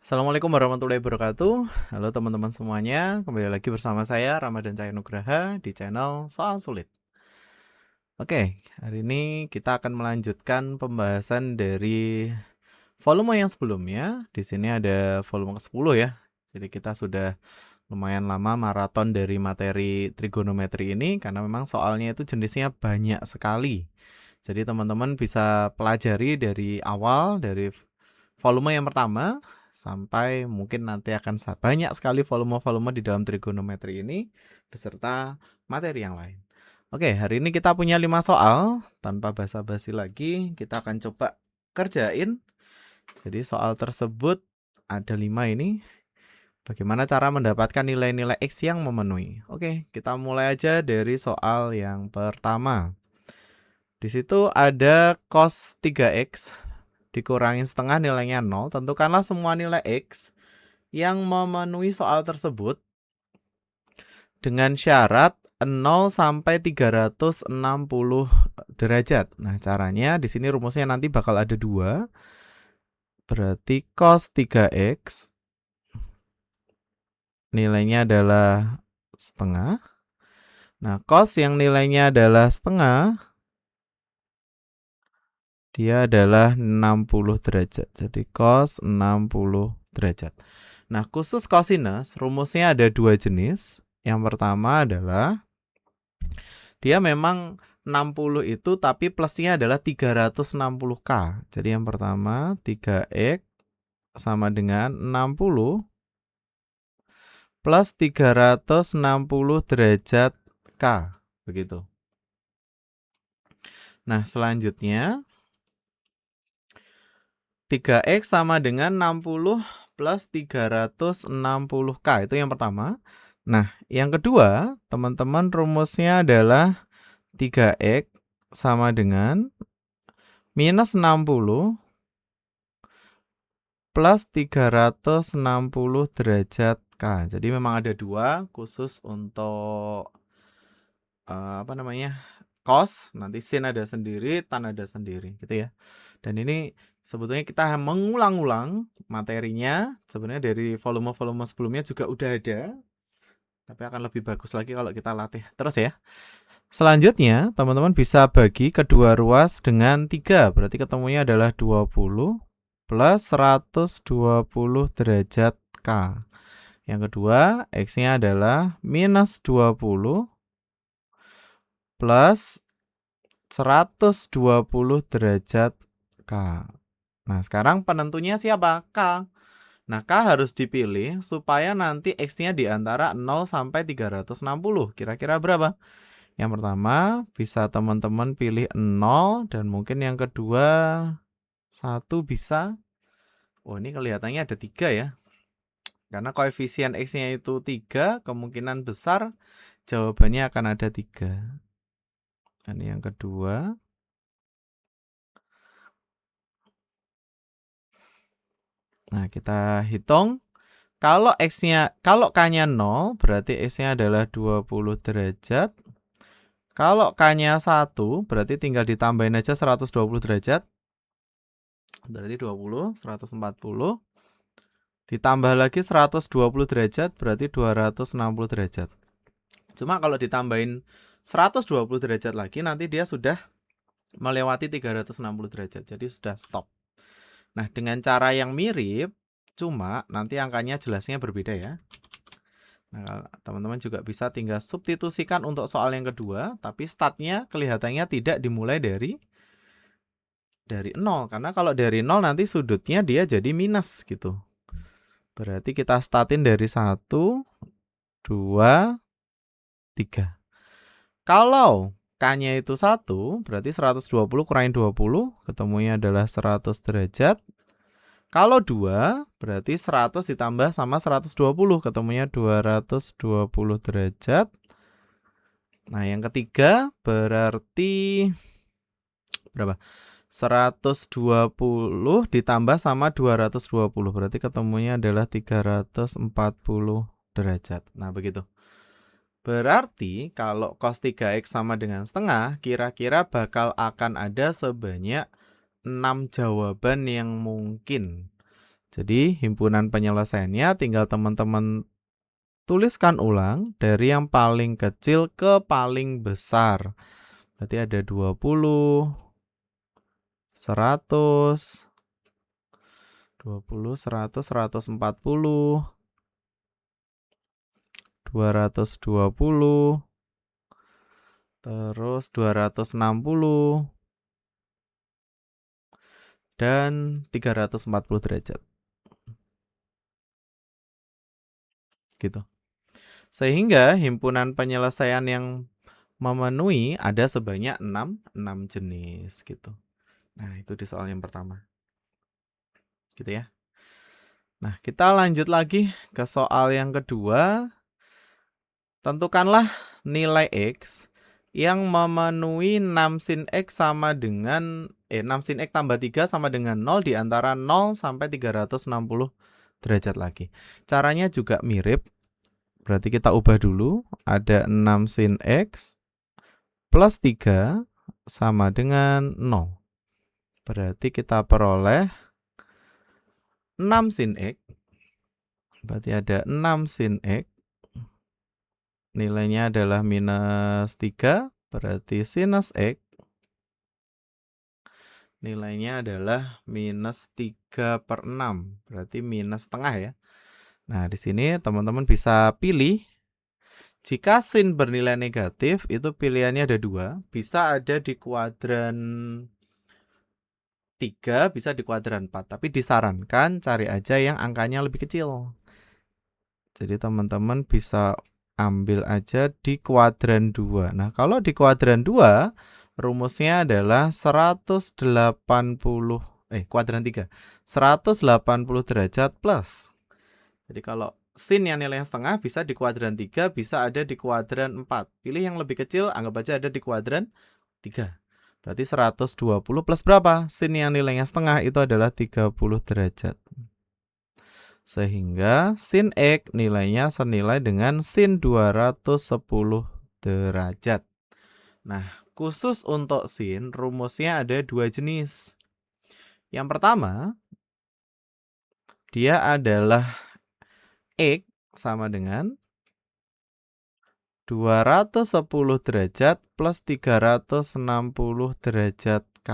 Assalamualaikum warahmatullahi wabarakatuh. Halo teman-teman semuanya, kembali lagi bersama saya Ramadan Cahya Nugraha di channel Soal Sulit. Oke, hari ini kita akan melanjutkan pembahasan dari volume yang sebelumnya. Di sini ada volume ke-10 ya. Jadi kita sudah lumayan lama maraton dari materi trigonometri ini karena memang soalnya itu jenisnya banyak sekali. Jadi teman-teman bisa pelajari dari awal, dari volume yang pertama sampai mungkin nanti akan banyak sekali volume-volume di dalam trigonometri ini beserta materi yang lain. Oke, hari ini kita punya 5 soal. Tanpa basa-basi lagi, kita akan coba kerjain. Jadi soal tersebut ada 5 ini. Bagaimana cara mendapatkan nilai-nilai X yang memenuhi? Oke, kita mulai aja dari soal yang pertama. Di situ ada cos 3X dikurangin setengah nilainya 0. Tentukanlah semua nilai X yang memenuhi soal tersebut dengan syarat 0 sampai 360 derajat. Nah, caranya di sini rumusnya nanti bakal ada 2. Berarti cos 3X nilainya adalah setengah. Nah, cos yang nilainya adalah setengah, dia adalah 60 derajat. Jadi cos 60 derajat. Nah, khusus cosinus, rumusnya ada 2 jenis. Yang pertama adalah dia memang 60 itu tapi plusnya adalah 360K. Jadi yang pertama 3X sama dengan 60 plus 360 derajat K. Begitu. Nah, selanjutnya 3X sama dengan 60 plus 360K. Itu yang pertama. Nah, yang kedua, teman-teman rumusnya adalah 3X sama dengan minus 60 plus 360 derajat K. Jadi memang ada 2 khusus untuk cos, nanti sin ada sendiri, tan ada sendiri gitu ya. Dan ini sebetulnya kita mengulang-ulang materinya, sebenarnya dari volume-volume sebelumnya juga udah ada. Tapi akan lebih bagus lagi kalau kita latih terus ya. Selanjutnya, teman-teman bisa bagi kedua ruas dengan 3. Berarti ketemunya adalah 20 plus 120 derajat K. Yang kedua, X-nya adalah minus 20 plus 120 derajat K. Nah, sekarang penentunya siapa? K. Nah, K harus dipilih supaya nanti X-nya di antara 0 sampai 360. Kira-kira berapa? Yang pertama, bisa teman-teman pilih 0 dan mungkin yang kedua 1 bisa. Oh, ini kelihatannya ada 3 ya. Karena koefisien X-nya itu 3, kemungkinan besar jawabannya akan ada 3. Dan yang kedua, nah kita hitung. Kalau K-nya 0, berarti X-nya adalah 20 derajat. Kalau K-nya 1, berarti tinggal ditambahin aja 120 derajat. Berarti 20, 140. Ditambah lagi 120 derajat, berarti 260 derajat. Cuma kalau ditambahin 120 derajat lagi, nanti dia sudah melewati 360 derajat. Jadi sudah stop. Nah, dengan cara yang mirip, cuma nanti angkanya jelasnya berbeda ya. Nah, teman-teman juga bisa tinggal substitusikan untuk soal yang kedua, tapi startnya kelihatannya tidak dimulai dari 0. Karena kalau dari 0 nanti sudutnya dia jadi minus gitu. Berarti kita startin dari 1, 2, 3. Kalau K-nya itu 1, berarti 120 kurangin 20, ketemunya adalah 100 derajat. Kalau 2, berarti 100 ditambah sama 120, ketemunya 220 derajat. Nah, yang ketiga berarti berapa? 120 ditambah sama 220, berarti ketemunya adalah 340 derajat. Nah, begitu. Berarti kalau cos 3X sama dengan setengah, kira-kira bakal akan ada sebanyak 6 jawaban yang mungkin. Jadi himpunan penyelesaiannya tinggal teman-teman tuliskan ulang dari yang paling kecil ke paling besar. Berarti ada 20, 100, 20, 100, 140, 220, terus 260, dan 340 derajat. Gitu. Sehingga himpunan penyelesaian yang memenuhi ada sebanyak 6 jenis gitu. Nah, itu di soal yang pertama. Gitu ya. Nah, kita lanjut lagi ke soal yang kedua. Tentukanlah nilai X yang memenuhi 6 sin X sama dengan 6 sin X tambah 3 sama dengan 0 di antara 0 sampai 360 derajat lagi. Caranya juga mirip. Berarti kita ubah dulu. Ada 6 sin X plus 3 sama dengan 0. Berarti kita peroleh 6 sin X. Berarti ada 6 sin X. Nilainya adalah minus 3. Berarti sinus X. Nilainya adalah minus 3/6. Berarti minus setengah ya. Nah, di sini teman-teman bisa pilih. Jika sin bernilai negatif, itu pilihannya ada 2. Bisa ada di kuadran 3, bisa di kuadran 4. Tapi disarankan cari aja yang angkanya lebih kecil. Jadi teman-teman bisa ambil aja di kuadran 2. Nah, kalau di kuadran 2, rumusnya adalah 180, kuadran 3. 180 derajat plus. Jadi kalau sin yang nilainya setengah bisa di kuadran 3, bisa ada di kuadran 4. Pilih yang lebih kecil, anggap aja ada di kuadran 3. Berarti 120 plus berapa? Sin yang nilainya setengah itu adalah 30 derajat. Sehingga sin X nilainya senilai dengan sin 210 derajat. Nah, khusus untuk sin, rumusnya ada 2 jenis. Yang pertama, dia adalah X sama dengan 210 derajat plus 360 derajat K.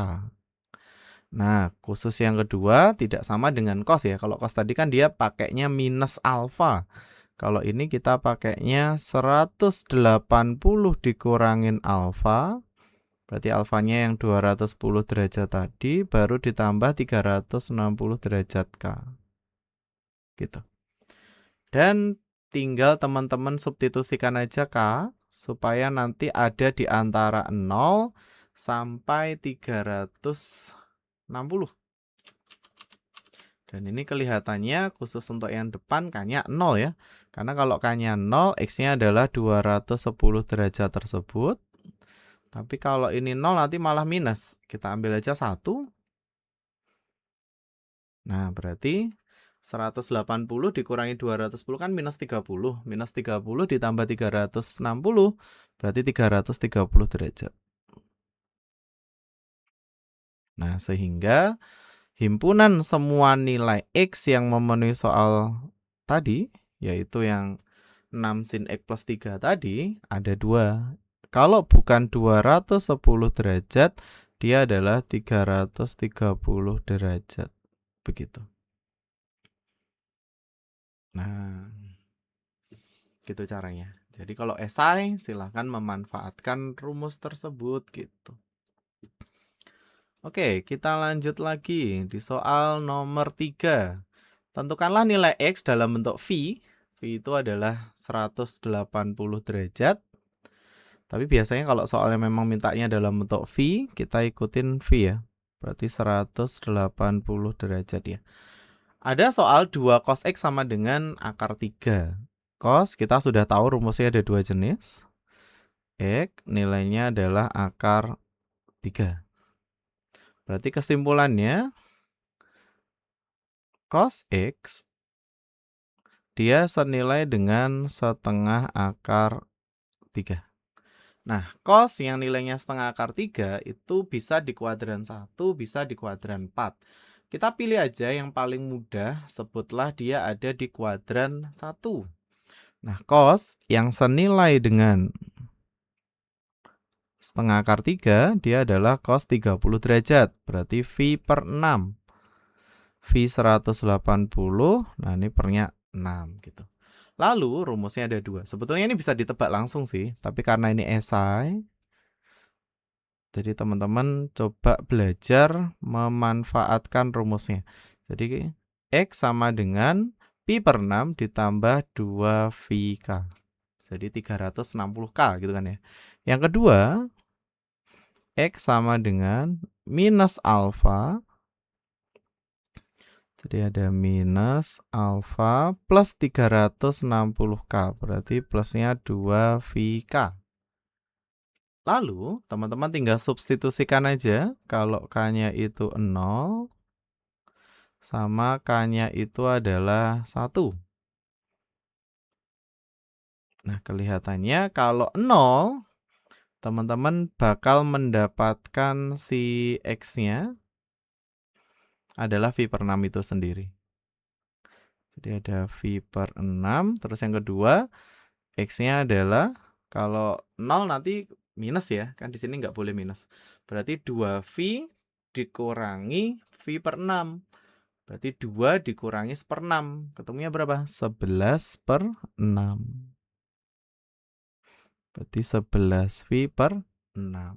Nah, khusus yang kedua tidak sama dengan cos ya. Kalau cos tadi kan dia pakainya minus alfa. Kalau ini kita pakainya 180 dikurangin alfa. Berarti alfanya yang 210 derajat tadi baru ditambah 360 derajat K. Gitu. Dan tinggal teman-teman substitusikan aja K supaya nanti ada di antara 0 sampai 360. Dan ini kelihatannya khusus untuk yang depan K-nya 0 ya. Karena kalau K-nya 0, X-nya adalah 210 derajat tersebut. Tapi kalau ini 0 nanti malah minus. Kita ambil aja 1. Nah, berarti 180 dikurangi 210 kan minus 30. Minus 30 ditambah 360 berarti 330 derajat. Nah, sehingga himpunan semua nilai X yang memenuhi soal tadi, yaitu yang 6 sin X plus 3 tadi, ada 2. Kalau bukan 210 derajat, dia adalah 330 derajat. Begitu. Nah, gitu caranya. Jadi kalau esai, silahkan memanfaatkan rumus tersebut gitu. Oke, kita lanjut lagi di soal nomor 3. Tentukanlah nilai X dalam bentuk V. V itu adalah 180 derajat. Tapi biasanya kalau soalnya memang mintanya dalam bentuk V, kita ikutin V ya. Berarti 180 derajat ya. Ada soal 2 cos X sama dengan akar 3. Cos kita sudah tahu rumusnya ada 2 jenis. X nilainya adalah akar 3. Berarti kesimpulannya cos X dia senilai dengan setengah akar 3. Nah, cos yang nilainya setengah akar 3 itu bisa di kuadran 1, bisa di kuadran 4. Kita pilih aja yang paling mudah, sebutlah dia ada di kuadran 1. Nah, cos yang senilai dengan setengah akar 3, dia adalah cos 30 derajat. Berarti V per 6. V 180, nah ini pernya 6 gitu. Lalu rumusnya ada 2. Sebetulnya ini bisa ditebak langsung sih, tapi karena ini esai, jadi teman-teman coba belajar memanfaatkan rumusnya. Jadi X sama dengan Pi per 6 ditambah 2VK. Jadi 360K gitu kan ya. Yang kedua, X sama dengan minus alfa. Jadi ada minus alfa plus 360K. Berarti plusnya 2VK. Lalu teman-teman tinggal substitusikan aja. Kalau K-nya itu 0 sama K-nya itu adalah 1. Nah, kelihatannya kalau 0, teman-teman bakal mendapatkan si X-nya adalah V per 6 itu sendiri. Jadi ada V per 6, terus yang kedua X-nya adalah, kalau 0 nanti minus ya, kan di sini nggak boleh minus. Berarti 2V dikurangi V per 6. Berarti 2 dikurangi 1/6. Ketemunya berapa? 11 per 6. Berarti 11V per 6.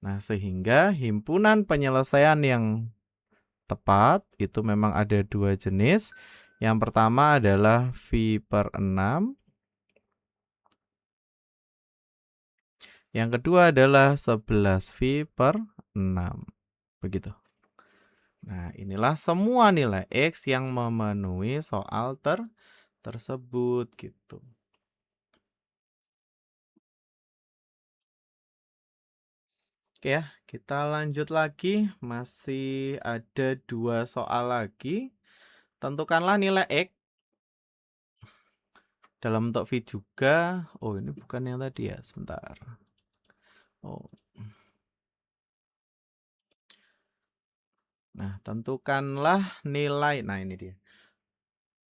Nah, sehingga himpunan penyelesaian yang tepat itu memang ada 2 jenis. Yang pertama adalah V per 6. Yang kedua adalah 11V per 6. Begitu. Nah, inilah semua nilai X yang memenuhi soal tersebut gitu. Oke ya, kita lanjut lagi. Masih ada 2 soal lagi. Tentukanlah nilai X dalam bentuk V juga. Oh, ini bukan yang tadi ya, sebentar. Oh. Nah, tentukanlah nilai. Nah, ini dia.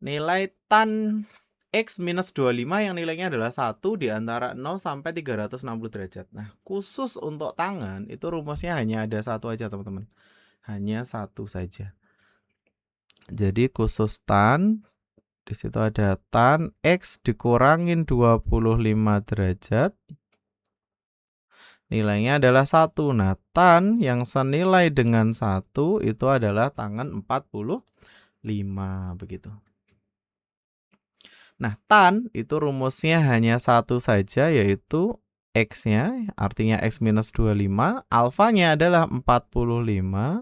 Nilai tan X minus 25 yang nilainya adalah 1 di antara 0 sampai 360 derajat. Nah, khusus untuk tangan, itu rumusnya hanya ada satu aja, teman-teman. Hanya satu saja. Jadi, khusus tan, di situ ada tan X dikurangin 25 derajat. Nilainya adalah 1. Nah, tan yang senilai dengan 1 itu adalah tangan 45. Begitu. Nah, tan itu rumusnya hanya satu saja, yaitu X-nya, artinya X minus 25. Alfanya adalah 45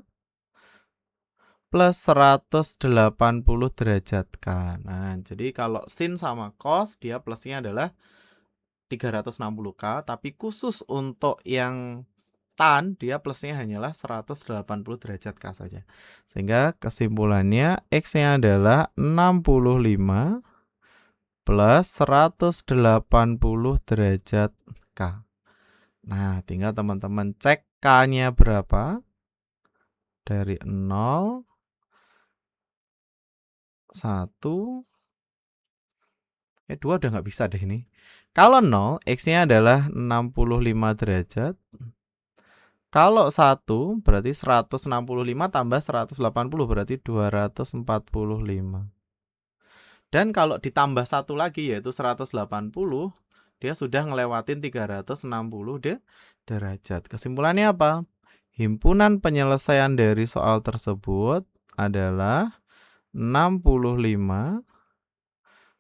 plus 180 derajat K. Nah, jadi kalau sin sama cos, dia plusnya adalah 360K, tapi khusus untuk yang tan, dia plusnya hanyalah 180 derajat K saja. Sehingga kesimpulannya X-nya adalah 65 plus 180 derajat K. Nah, tinggal teman-teman cek K-nya berapa. Dari 0, 1, 2 udah nggak bisa deh ini. Kalau 0, X-nya adalah 65 derajat. Kalau 1, berarti 165 tambah 180, berarti 245. Dan kalau ditambah 1 lagi, yaitu 180, dia sudah ngelewatin 360 derajat. Kesimpulannya apa? Himpunan penyelesaian dari soal tersebut adalah 65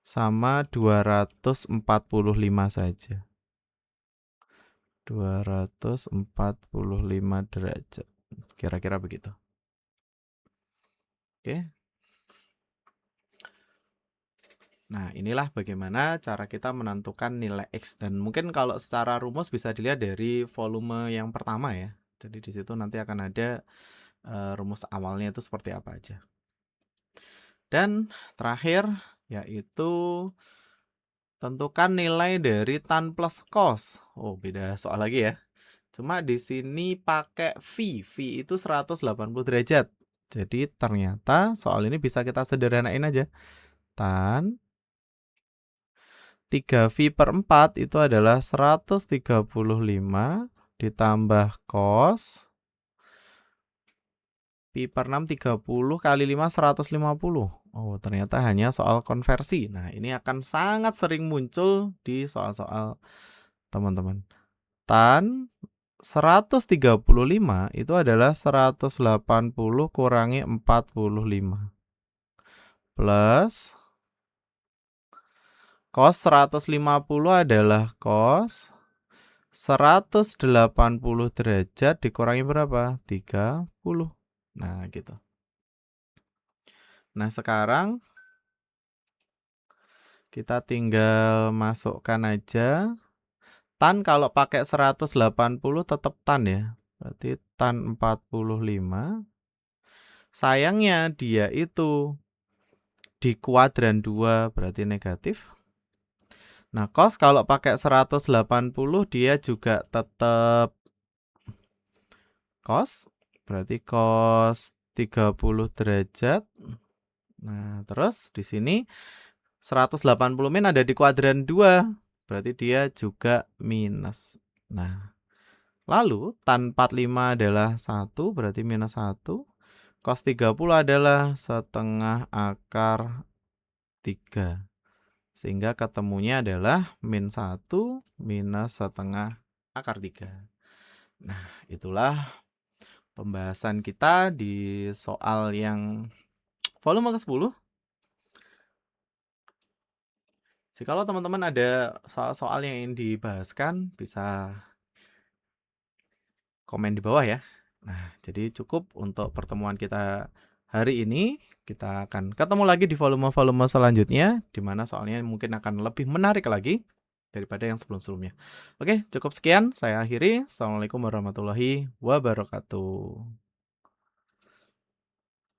sama 245 saja. 245 derajat. Kira-kira begitu. Oke. Nah, inilah bagaimana cara kita menentukan nilai X. Dan mungkin kalau secara rumus bisa dilihat dari volume yang pertama ya. Jadi di situ nanti akan ada rumus awalnya itu seperti apa aja. Dan terakhir yaitu tentukan nilai dari tan plus cos. Oh, beda soal lagi ya. Cuma di sini pakai V. V itu 180 derajat. Jadi ternyata soal ini bisa kita sederhanain aja. Tan 3V/4 itu adalah 135 ditambah cos Pi/6 30 kali 5 150. Oh, ternyata hanya soal konversi. Nah, ini akan sangat sering muncul di soal-soal teman-teman. Tan 135 itu adalah 180 kurangi 45. Plus cos 150 adalah cos 180 derajat dikurangi berapa? 30. Nah, gitu. Nah, sekarang kita tinggal masukkan aja. Tan kalau pakai 180 tetap tan ya. Berarti tan 45. Sayangnya dia itu di kuadran 2 berarti negatif. Nah, cos kalau pakai 180 dia juga tetap cos. Berarti cos 30 derajat. Nah, terus di sini 180 min ada di kuadran 2. Berarti dia juga minus. Nah, lalu tan 45 adalah 1, berarti minus 1. Cos 30 adalah setengah akar 3. Sehingga ketemunya adalah min 1 minus setengah akar 3. Nah, itulah pembahasan kita di soal yang volume ke-10. Jikalau teman-teman ada soal-soal yang ingin dibahaskan, bisa komen di bawah ya. Nah, jadi cukup untuk pertemuan kita hari ini. Kita akan ketemu lagi di volume-volume selanjutnya, di mana soalnya mungkin akan lebih menarik lagi daripada yang sebelum-sebelumnya. Oke, cukup sekian. Saya akhiri. Assalamualaikum warahmatullahi wabarakatuh.